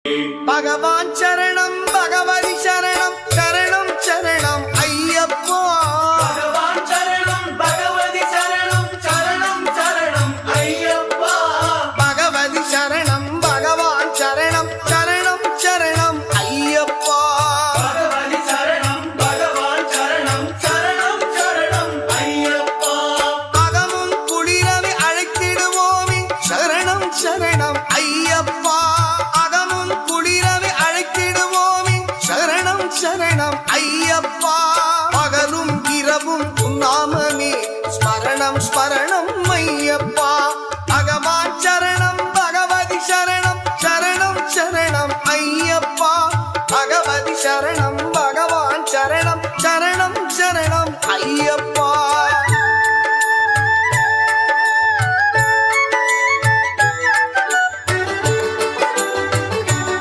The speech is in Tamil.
பகவான் சரணம் பகவதி சரணம் சரணம் சரணம் ஐயப்பா. பகவான் சரணம் பகவதி சரணம் சரணம் சரணம் ஐயப்பா. பகவதி சரணம் பகவான் சரணம் சரணம் சரணம் ஐயப்பா. பகவதி சரணம் பகவான் சரணம் சரணம் சரணம் ஐயப்பா. அகமும் குளிரவி அழைத்திடுவோமே சரணம் சரணம் ஐயப்பா. அகமும் குளிரவி அழைத்திடுவோமே சரணம் சரணம் ஐயப்பா. பகலும் இரவும் உன்னாமமே ஸ்மரணம் ஸ்மரணம் ஐயப்பா. பகவான் சரணம் பகவதி சரணம் சரணம் சரணம் ஐயப்பா. பகவதி சரணம்